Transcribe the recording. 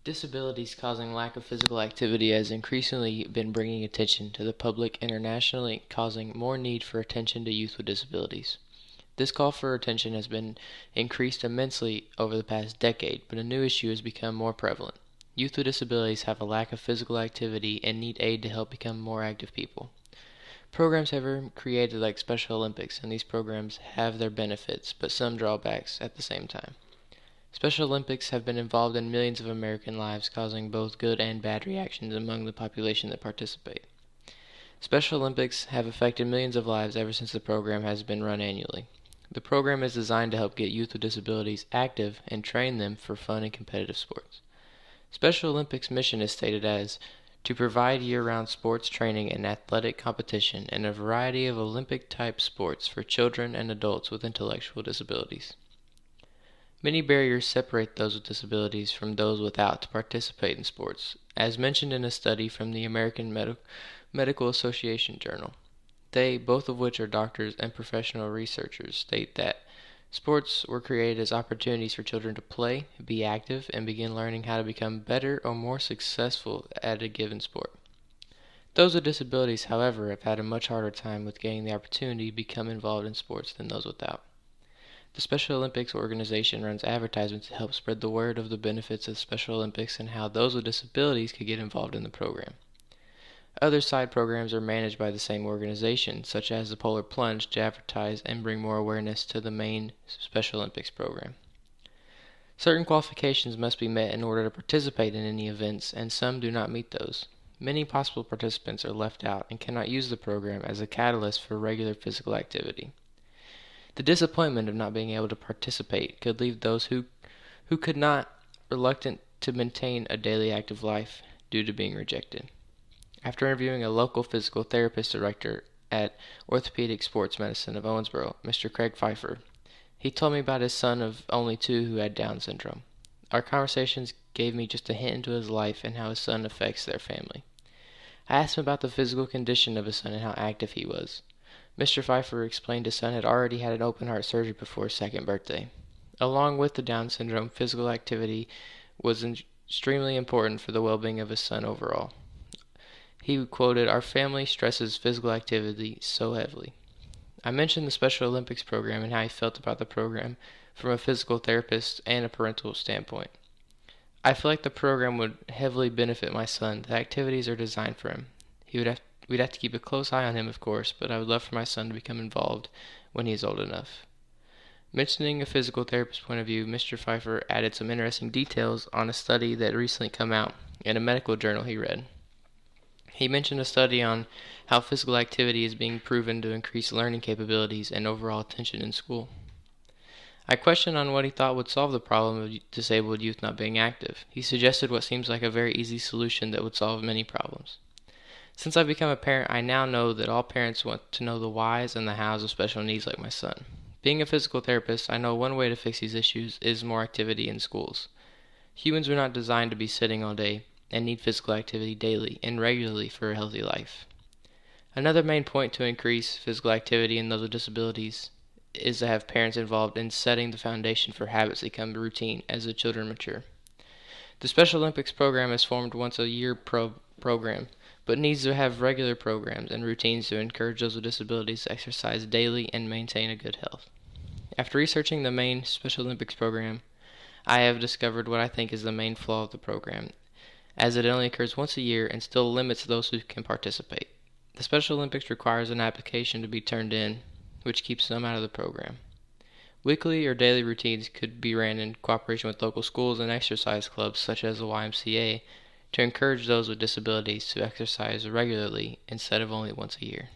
Disabilities causing lack of physical activity has increasingly been bringing attention to the public internationally, causing more need for attention to youth with disabilities. This call for attention has been increased immensely over the past decade, but a new issue has become more prevalent. Youth with disabilities have a lack of physical activity and need aid to help become more active people. Programs have been created like Special Olympics, and these programs have their benefits, but some drawbacks at the same time. Special Olympics have been involved in millions of American lives, causing both good and bad reactions among the population that participate. Special Olympics have affected millions of lives ever since the program has been run annually. The program is designed to help get youth with disabilities active and train them for fun and competitive sports. Special Olympics' mission is stated as to provide year-round sports training and athletic competition in a variety of Olympic-type sports for children and adults with intellectual disabilities. Many barriers separate those with disabilities from those without to participate in sports, as mentioned in a study from the American Medical Association Journal. They, both of which are doctors and professional researchers, state that sports were created as opportunities for children to play, be active, and begin learning how to become better or more successful at a given sport. Those with disabilities, however, have had a much harder time with getting the opportunity to become involved in sports than those without. The Special Olympics organization runs advertisements to help spread the word of the benefits of Special Olympics and how those with disabilities could get involved in the program. Other side programs are managed by the same organization, such as the Polar Plunge, to advertise and bring more awareness to the main Special Olympics program. Certain qualifications must be met in order to participate in any events, and some do not meet those. Many possible participants are left out and cannot use the program as a catalyst for regular physical activity. The disappointment of not being able to participate could leave those who could not reluctant to maintain a daily active life due to being rejected. After interviewing a local physical therapist director at Orthopedic Sports Medicine of Owensboro, Mr. Craig Pfeiffer, he told me about his son of only 2 who had Down syndrome. Our conversations gave me just a hint into his life and how his son affects their family. I asked him about the physical condition of his son and how active he was. Mr. Pfeiffer explained his son had already had an open heart surgery before his 2nd birthday. Along with the Down syndrome, physical activity was extremely important for the well-being of his son overall. He quoted, "Our family stresses physical activity so heavily." I mentioned the Special Olympics program and how he felt about the program from a physical therapist and a parental standpoint. "I feel like the program would heavily benefit my son. The activities are designed for him. We'd have to keep a close eye on him, of course, but I would love for my son to become involved when he is old enough." Mentioning a physical therapist's point of view, Mr. Pfeiffer added some interesting details on a study that recently come out in a medical journal he read. He mentioned a study on how physical activity is being proven to increase learning capabilities and overall attention in school. I questioned on what he thought would solve the problem of disabled youth not being active. He suggested what seems like a very easy solution that would solve many problems. Since I've become a parent, I now know that all parents want to know the whys and the hows of special needs like my son. Being a physical therapist, I know one way to fix these issues is more activity in schools. Humans are not designed to be sitting all day and need physical activity daily and regularly for a healthy life. Another main point to increase physical activity in those with disabilities is to have parents involved in setting the foundation for habits that become routine as the children mature. The Special Olympics program is formed once a year program, but needs to have regular programs and routines to encourage those with disabilities to exercise daily and maintain a good health. After researching the main Special Olympics program, I have discovered what I think is the main flaw of the program, as it only occurs once a year and still limits those who can participate. The Special Olympics requires an application to be turned in, which keeps some out of the program. Weekly or daily routines could be ran in cooperation with local schools and exercise clubs such as the YMCA to encourage those with disabilities to exercise regularly instead of only once a year.